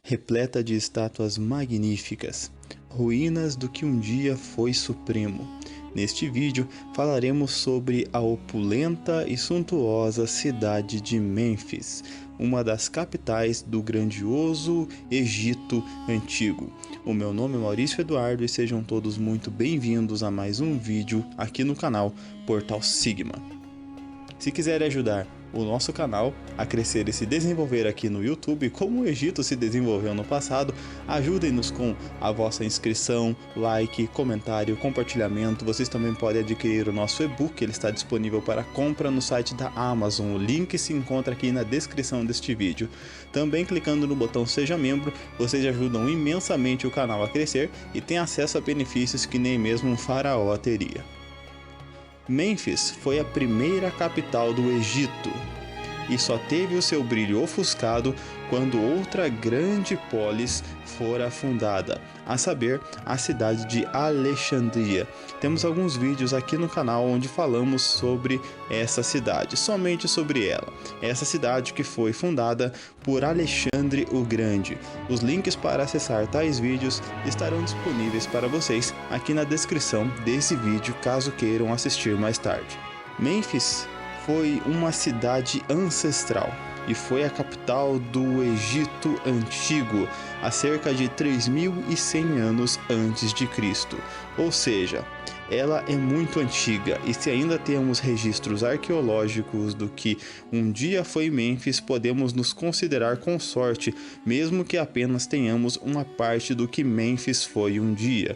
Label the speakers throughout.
Speaker 1: repleta de estátuas magníficas, ruínas do que um dia foi supremo. Neste vídeo falaremos sobre a opulenta e suntuosa cidade de Mênfis, uma das capitais do grandioso Egito Antigo. O meu nome é Maurício Eduardo e sejam todos muito bem-vindos a mais um vídeo aqui no canal Portal Sigma. Se quiserem ajudar o nosso canal a crescer e se desenvolver aqui no YouTube, como o Egito se desenvolveu no passado, ajudem-nos com a vossa inscrição, like, comentário, compartilhamento. Vocês também podem adquirir o nosso e-book, ele está disponível para compra no site da Amazon. O link se encontra aqui na descrição deste vídeo. Também clicando no botão Seja Membro, vocês ajudam imensamente o canal a crescer e têm acesso a benefícios que nem mesmo um faraó teria. Mênfis foi a primeira capital do Egito e só teve o seu brilho ofuscado quando outra grande polis fora fundada, a saber, a cidade de Alexandria. Temos alguns vídeos aqui no canal onde falamos sobre essa cidade, somente sobre ela. Essa cidade que foi fundada por Alexandre o Grande. Os links para acessar tais vídeos estarão disponíveis para vocês aqui na descrição desse vídeo, caso queiram assistir mais tarde. Mênfis foi uma cidade ancestral e foi a capital do Egito Antigo há cerca de 3.100 anos antes de Cristo. Ou seja, ela é muito antiga e se ainda temos registros arqueológicos do que um dia foi Mênfis, podemos nos considerar com sorte, mesmo que apenas tenhamos uma parte do que Mênfis foi um dia.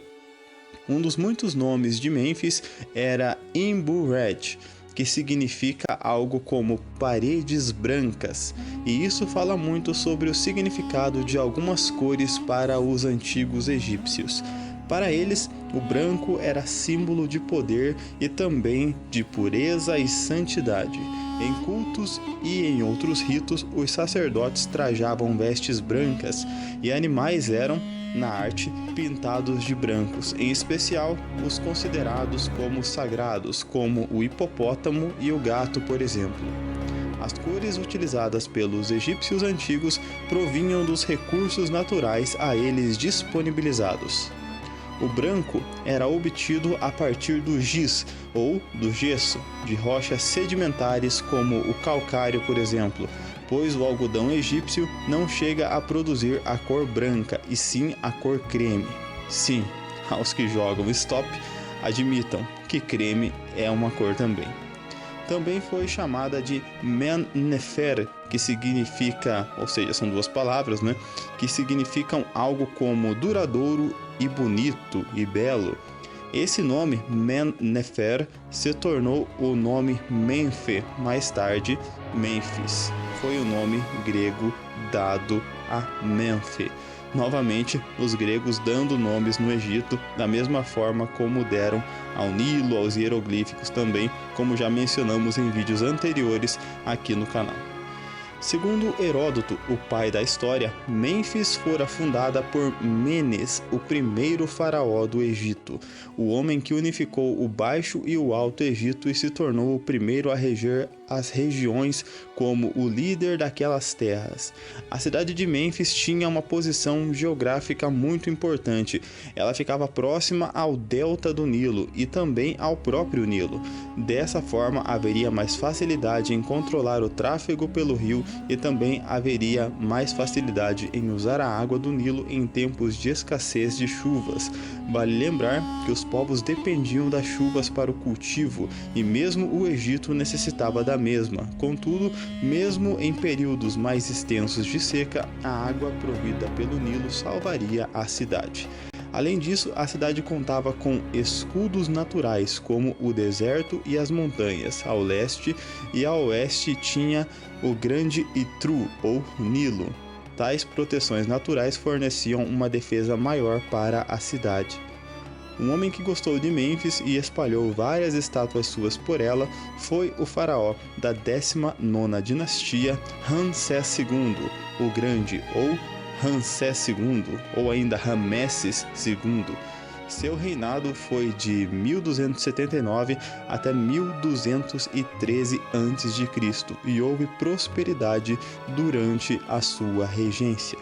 Speaker 1: Um dos muitos nomes de Mênfis era Imburet, que significa algo como paredes brancas, e isso fala muito sobre o significado de algumas cores para os antigos egípcios. Para eles, o branco era símbolo de poder e também de pureza e santidade. Em cultos e em outros ritos, os sacerdotes trajavam vestes brancas e animais eram, na arte, pintados de brancos, em especial os considerados como sagrados, como o hipopótamo e o gato, por exemplo. As cores utilizadas pelos egípcios antigos provinham dos recursos naturais a eles disponibilizados. O branco era obtido a partir do giz, ou do gesso, de rochas sedimentares como o calcário, por exemplo, pois o algodão egípcio não chega a produzir a cor branca, e sim a cor creme. Sim, aos que jogam stop, admitam que creme é uma cor também. Também foi chamada de Men-Nefer, que significa, ou seja, são duas palavras, que significam algo como duradouro e bonito e belo. Esse nome, Men-Nefer, se tornou o nome Mênfe, mais tarde Mênfis. Foi o nome grego dado a Mênfe. Novamente, os gregos dando nomes no Egito da mesma forma como deram ao Nilo, aos hieroglíficos também, como já mencionamos em vídeos anteriores aqui no canal. Segundo Heródoto, o pai da história, Mênfis fora fundada por Menes, o primeiro faraó do Egito, o homem que unificou o Baixo e o Alto Egito e se tornou o primeiro a reger as regiões como o líder daquelas terras. A cidade de Mênfis tinha uma posição geográfica muito importante. Ela ficava próxima ao delta do Nilo e também ao próprio Nilo. Dessa forma, haveria mais facilidade em controlar o tráfego pelo rio e também haveria mais facilidade em usar a água do Nilo em tempos de escassez de chuvas. Vale lembrar que os povos dependiam das chuvas para o cultivo e mesmo o Egito necessitava da mesma. Contudo, mesmo em períodos mais extensos de seca, a água provida pelo Nilo salvaria a cidade. Além disso, a cidade contava com escudos naturais, como o deserto e as montanhas. Ao leste e ao oeste tinha o Grande Itru, ou Nilo. Tais proteções naturais forneciam uma defesa maior para a cidade. Um homem que gostou de Mênfis e espalhou várias estátuas suas por ela foi o faraó da 19ª dinastia, Ramsés II, o Grande, ou Ramsés II, ou ainda Rameses II. Seu reinado foi de 1279 até 1213 a.C. e houve prosperidade durante a sua regência.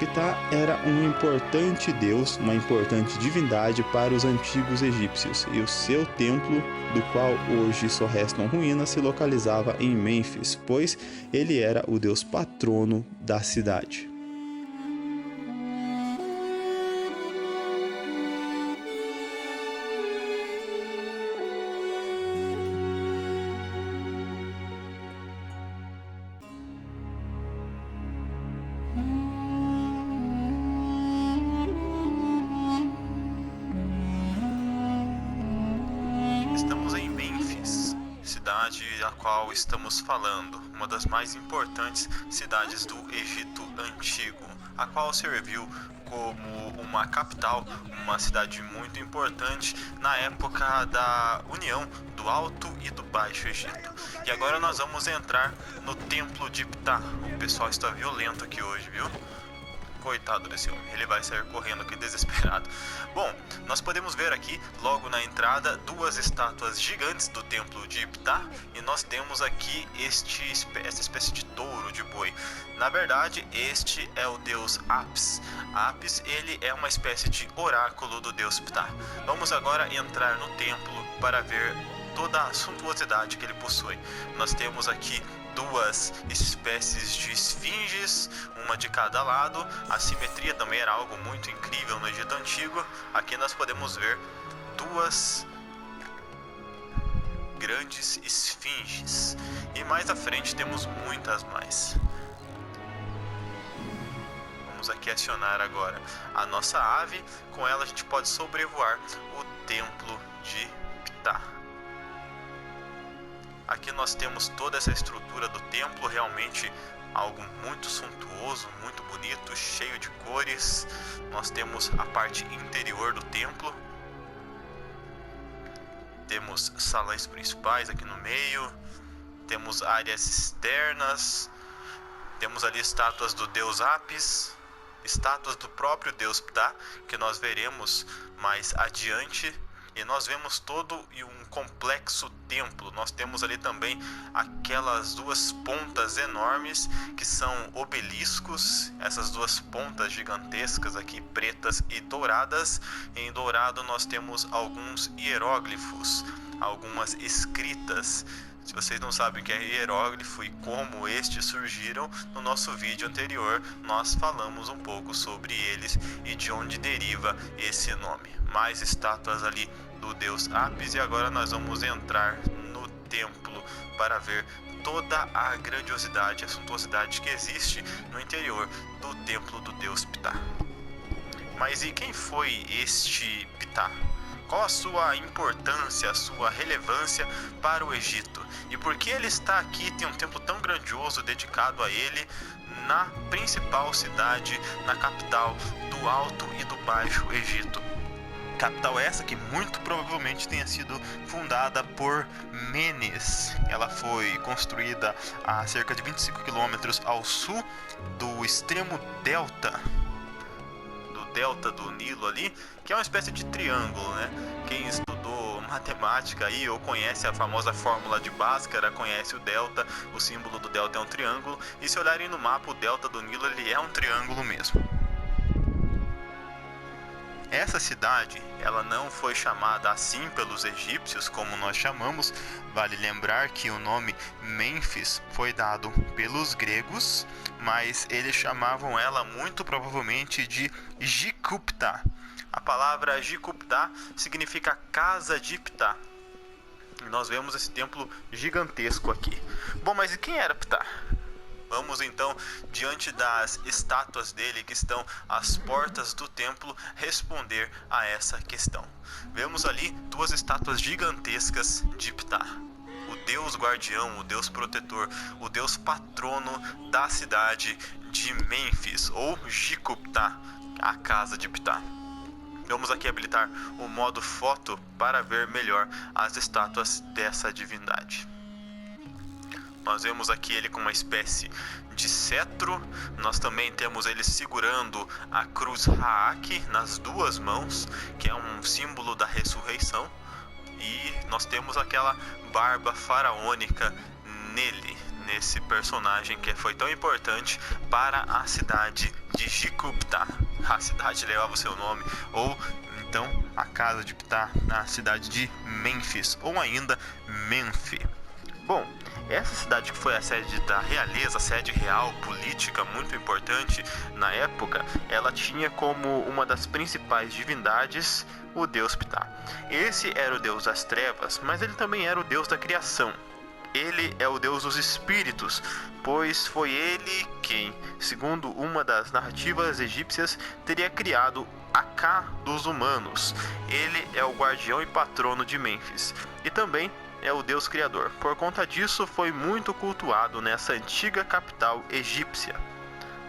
Speaker 1: Ptah era um importante deus, uma importante divindade para os antigos egípcios, e o seu templo, do qual hoje só restam ruínas, se localizava em Mênfis, pois ele era o deus patrono da cidade. Estamos em Mênfis, cidade a qual estamos falando, uma das mais importantes cidades do Egito Antigo, a qual serviu como uma capital, uma cidade muito importante na época da união do Alto e do Baixo Egito. E agora nós vamos entrar no Templo de Ptah. O pessoal está violento aqui hoje, viu? Coitado desse homem, ele vai sair correndo aqui desesperado. Bom, nós podemos ver aqui, logo na entrada, duas estátuas gigantes do templo de Ptah, e nós temos aqui essa espécie de touro de boi. Na verdade, este é o deus Apis. Apis, ele é uma espécie de oráculo do deus Ptah. Vamos agora entrar no templo para ver toda a suntuosidade que ele possui. Nós temos aqui duas espécies de esfinges, uma de cada lado. A simetria também era algo muito incrível no Egito Antigo. Aqui nós podemos ver duas grandes esfinges, e mais à frente temos muitas mais. Vamos aqui acionar agora a nossa ave. Com ela a gente pode sobrevoar o templo de Ptah. Aqui nós temos toda essa estrutura do templo, realmente algo muito suntuoso, muito bonito, cheio de cores. Nós temos a parte interior do templo. Temos salões principais aqui no meio. Temos áreas externas. Temos ali estátuas do deus Apis, estátuas do próprio deus Ptah, que nós veremos mais adiante. E nós vemos todo um complexo templo. Nós temos ali também aquelas duas pontas enormes que são obeliscos. Essas duas pontas gigantescas aqui, pretas e douradas. Em dourado nós temos alguns hieróglifos, algumas escritas. Se vocês não sabem o que é hieróglifo e como estes surgiram, no nosso vídeo anterior nós falamos um pouco sobre eles e de onde deriva esse nome. Mais estátuas ali do deus Apis, e agora nós vamos entrar no templo para ver toda a grandiosidade, a suntuosidade que existe no interior do templo do deus Ptah. Mas e quem foi este Ptah? Qual a sua importância, a sua relevância para o Egito? E por que ele está aqui, tem um templo tão grandioso dedicado a ele, na principal cidade, na capital do Alto e do Baixo Egito? Capital essa que muito provavelmente tenha sido fundada por Menes. Ela foi construída a cerca de 25 quilômetros ao sul do extremo delta do Nilo ali, que é uma espécie de triângulo, né? Quem estudou matemática aí ou conhece a famosa fórmula de Bhaskara, conhece o delta, o símbolo do delta é um triângulo, e se olharem no mapa o delta do Nilo, ele é um triângulo mesmo. Essa cidade, ela não foi chamada assim pelos egípcios como nós chamamos. Vale lembrar que o nome Mênfis foi dado pelos gregos, mas eles chamavam ela muito provavelmente de Jicupta. A palavra Jicupta significa casa de Ptah. E nós vemos esse templo gigantesco aqui. Bom, mas e quem era Ptah? Vamos então, diante das estátuas dele que estão às portas do templo, responder a essa questão. Vemos ali duas estátuas gigantescas de Ptah, o deus guardião, o deus protetor, o deus patrono da cidade de Mênfis, ou Jicupta, a casa de Ptah. Vamos aqui habilitar o modo foto para ver melhor as estátuas dessa divindade. Nós vemos aqui ele com uma espécie de cetro. Nós também temos ele segurando a cruz Haak nas duas mãos, que é um símbolo da ressurreição. E nós temos aquela barba faraônica nele, nesse personagem que foi tão importante para a cidade de Jicupta. A cidade levava o seu nome, ou então a casa de Ptah, na cidade de Mênfis, ou ainda Menfi. Bom, essa cidade que foi a sede da realeza, a sede real política muito importante na época, ela tinha como uma das principais divindades o deus Ptah. Esse era o deus das trevas, mas ele também era o deus da criação. Ele é o deus dos espíritos, pois foi ele quem, segundo uma das narrativas egípcias, teria criado Aka dos humanos. Ele é o guardião e patrono de Mênfis, e também é o deus criador. Por conta disso, foi muito cultuado nessa antiga capital egípcia.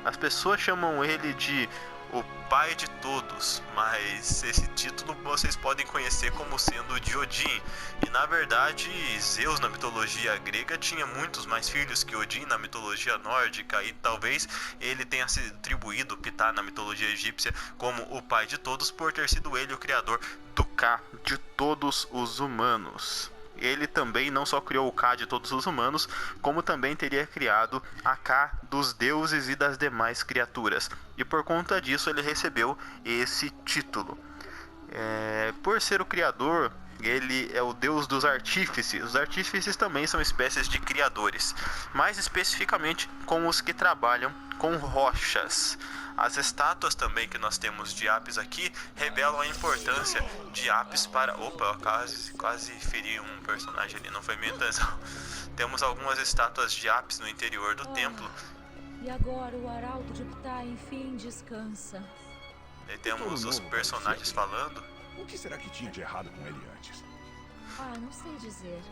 Speaker 1: As pessoas chamam ele de o pai de todos, mas esse título vocês podem conhecer como sendo de Odin. E na verdade, Zeus na mitologia grega tinha muitos mais filhos que Odin na mitologia nórdica, e talvez ele tenha se atribuído Ptah na mitologia egípcia como o pai de todos por ter sido ele o criador do Ka de todos os humanos. Ele também não só criou o Ka de todos os humanos, como também teria criado a Ka dos deuses e das demais criaturas. E por conta disso ele recebeu esse título. Por ser o criador, ele é o deus dos artífices. Os artífices também são espécies de criadores, mais especificamente com os que trabalham com rochas. As estátuas também que nós temos de Apis aqui revelam a importância de Apis para... Opa, quase feri um personagem ali, não foi minha intenção. Temos algumas estátuas de Apis no interior do templo.
Speaker 2: E agora o arauto de Ptah enfim descansa.
Speaker 1: E temos os personagens falando.
Speaker 3: O que será que tinha de errado com ele antes?
Speaker 2: Não sei dizer.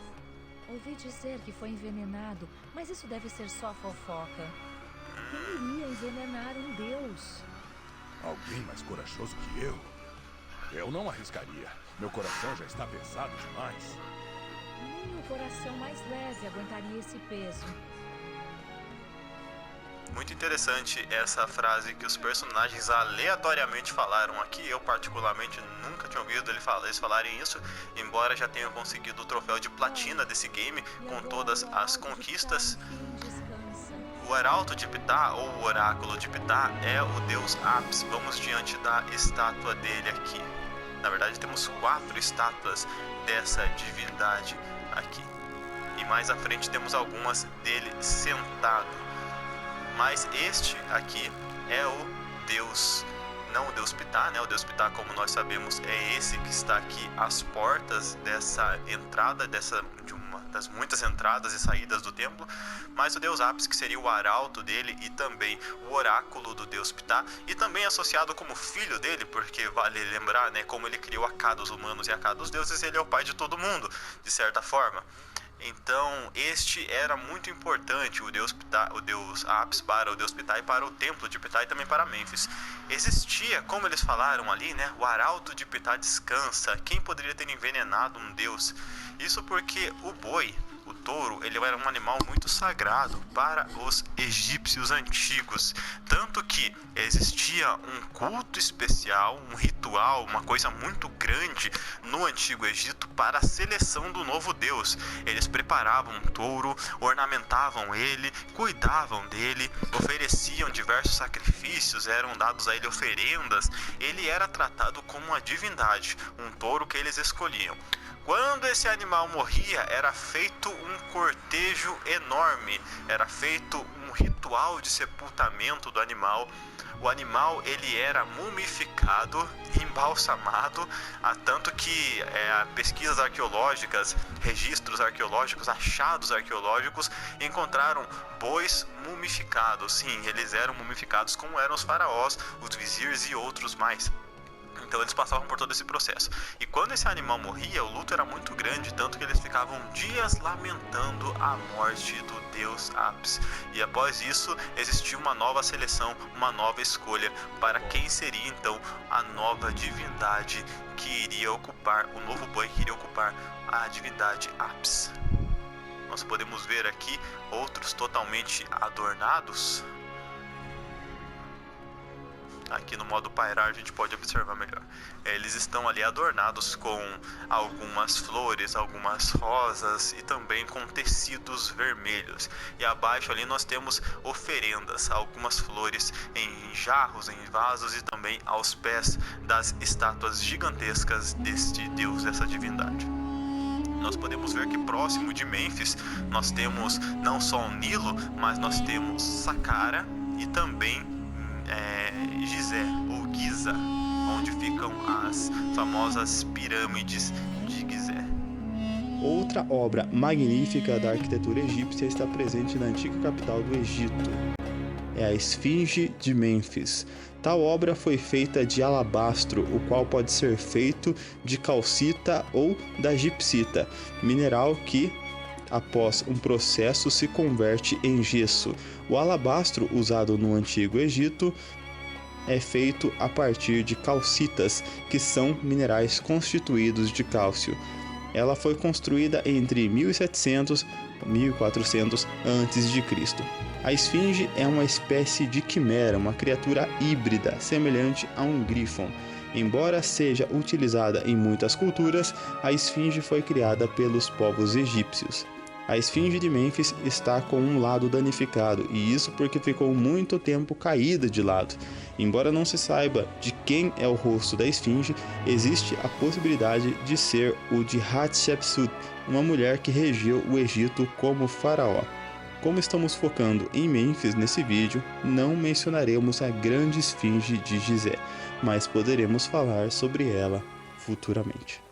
Speaker 2: Ouvi dizer que foi envenenado, mas isso deve ser só fofoca. Quem iria envenenar um deus?
Speaker 3: Alguém mais corajoso que eu? Eu não arriscaria. Meu coração já está pesado demais.
Speaker 2: Nem o coração mais leve aguentaria esse peso.
Speaker 1: Muito interessante essa frase que os personagens aleatoriamente falaram aqui. Eu particularmente nunca tinha ouvido eles falarem isso, embora já tenham conseguido o troféu de platina desse game com todas as conquistas. O arauto de Ptah, ou o oráculo de Ptah, é o deus Apis. Vamos diante da estátua dele aqui. Na verdade temos 4 estátuas dessa divindade aqui. E mais à frente temos algumas dele sentado. Mas este aqui é o deus, não o deus Ptah, né? O deus Ptah, como nós sabemos, é esse que está aqui às portas dessa entrada, de uma das muitas entradas e saídas do templo. Mas o deus Apis, que seria o arauto dele e também o oráculo do deus Ptah, e também associado como filho dele, porque vale lembrar, né, como ele criou a Ka dos humanos e a Ka dos deuses, ele é o pai de todo mundo, de certa forma. Então, este era muito importante, o deus Apis para o deus Ptah e para o templo de Ptah e também para Mênfis. Existia, como eles falaram ali, né, o arauto de Ptah descansa. Quem poderia ter envenenado um deus? Isso porque o boi, o touro, ele era um animal muito sagrado para os egípcios antigos. Tanto que existia um culto especial, um ritual, uma coisa muito grande no Antigo Egito para a seleção do novo deus. Eles preparavam um touro, ornamentavam ele, cuidavam dele, ofereciam diversos sacrifícios, eram dados a ele oferendas. Ele era tratado como uma divindade, um touro que eles escolhiam. Quando esse animal morria, era feito um cortejo enorme, era feito um ritual de sepultamento do animal. O animal, ele era mumificado, embalsamado, tanto que pesquisas arqueológicas, registros arqueológicos, achados arqueológicos encontraram bois mumificados. Sim, eles eram mumificados como eram os faraós, os vizirs e outros mais. Então eles passavam por todo esse processo. E quando esse animal morria, o luto era muito grande, tanto que eles ficavam dias lamentando a morte do deus Apis. E após isso, existia uma nova seleção, uma nova escolha para quem seria então a nova divindade que iria ocupar, o novo boi que iria ocupar a divindade Apis. Nós podemos ver aqui outros totalmente adornados. aqui no modo pairar a gente pode observar melhor. Eles estão ali adornados com algumas flores, algumas rosas e também com tecidos vermelhos. E abaixo ali nós temos oferendas, algumas flores em jarros, em vasos e também aos pés das estátuas gigantescas deste deus, dessa divindade. Nós podemos ver que próximo de Mênfis nós temos não só o Nilo, mas nós temos Saqqara e também Gizé ou Giza, onde ficam as famosas pirâmides de Gizé. Outra obra magnífica da arquitetura egípcia está presente na antiga capital do Egito. É a Esfinge de Mênfis. Tal obra foi feita de alabastro, o qual pode ser feito de calcita ou da gipsita, mineral que, após um processo, se converte em gesso. O alabastro usado no Antigo Egito é feito a partir de calcitas, que são minerais constituídos de cálcio. Ela foi construída entre 1700 e 1400 a.C. A esfinge é uma espécie de quimera, uma criatura híbrida, semelhante a um grifon. Embora seja utilizada em muitas culturas, a esfinge foi criada pelos povos egípcios. A esfinge de Mênfis está com um lado danificado, e isso porque ficou muito tempo caída de lado. Embora não se saiba de quem é o rosto da esfinge, existe a possibilidade de ser o de Hatshepsut, uma mulher que regeu o Egito como faraó. Como estamos focando em Mênfis nesse vídeo, não mencionaremos a grande esfinge de Gizé, mas poderemos falar sobre ela futuramente.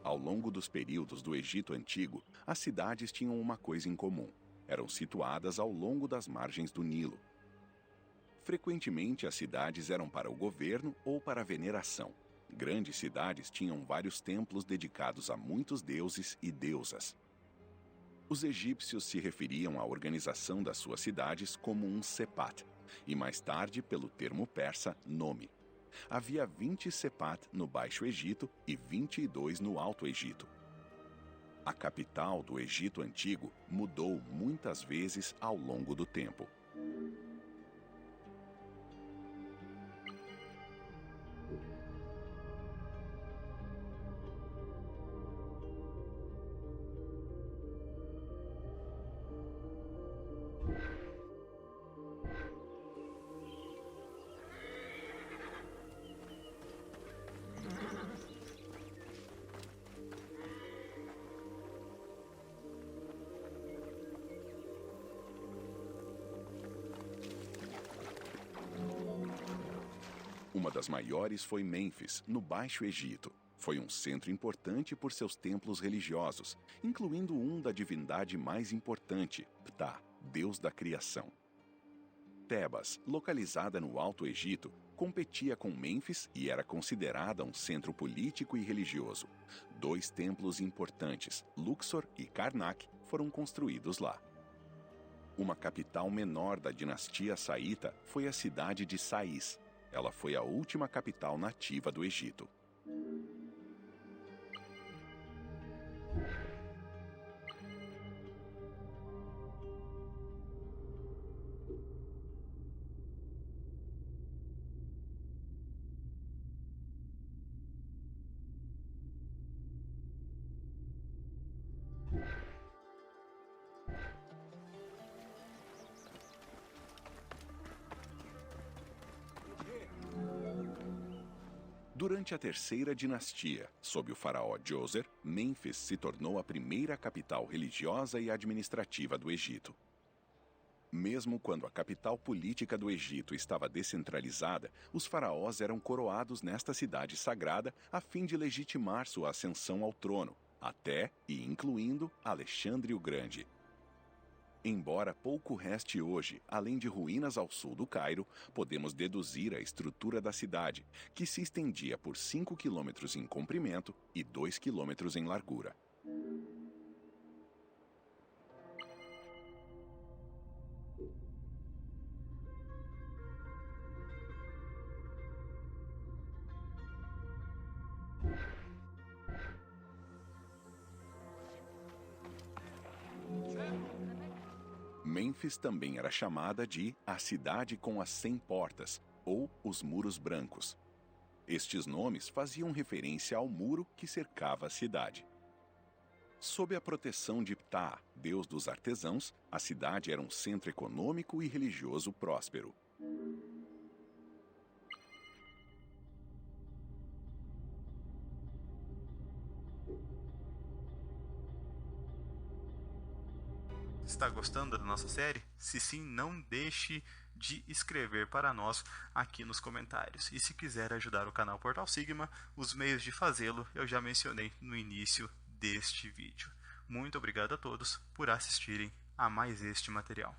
Speaker 3: Ao longo dos períodos do Egito Antigo, as cidades tinham uma coisa em comum. Eram situadas ao longo das margens do Nilo. Frequentemente, as cidades eram para o governo ou para a veneração. Grandes cidades tinham vários templos dedicados a muitos deuses e deusas. Os egípcios se referiam à organização das suas cidades como um sepat, e mais tarde pelo termo persa nome. Havia 20 sepat no Baixo Egito e 22 no Alto Egito. A capital do Egito Antigo mudou muitas vezes ao longo do tempo. Uma das maiores foi Mênfis, no Baixo Egito. Foi um centro importante por seus templos religiosos, incluindo um da divindade mais importante, Ptah, deus da criação. Tebas, localizada no Alto Egito, competia com Mênfis e era considerada um centro político e religioso. 2 templos importantes, Luxor e Karnak, foram construídos lá. Uma capital menor da dinastia Saíta foi a cidade de Sais. Ela foi a última capital nativa do Egito. Durante a terceira dinastia, sob o faraó Djoser, Mênfis se tornou a primeira capital religiosa e administrativa do Egito. Mesmo quando a capital política do Egito estava descentralizada, os faraós eram coroados nesta cidade sagrada a fim de legitimar sua ascensão ao trono, até e incluindo Alexandre o Grande. Embora pouco reste hoje, além de ruínas ao sul do Cairo, podemos deduzir a estrutura da cidade, que se estendia por 5 quilômetros em comprimento e 2 quilômetros em largura. Mênfis também era chamada de a cidade com as 100 portas, ou os muros brancos. Estes nomes faziam referência ao muro que cercava a cidade. Sob a proteção de Ptah, deus dos artesãos, a cidade era um centro econômico e religioso próspero.
Speaker 1: Está gostando da nossa série? Se sim, não deixe de escrever para nós aqui nos comentários. E se quiser ajudar o canal Portal Sigma, os meios de fazê-lo eu já mencionei no início deste vídeo. Muito obrigado a todos por assistirem a mais este material.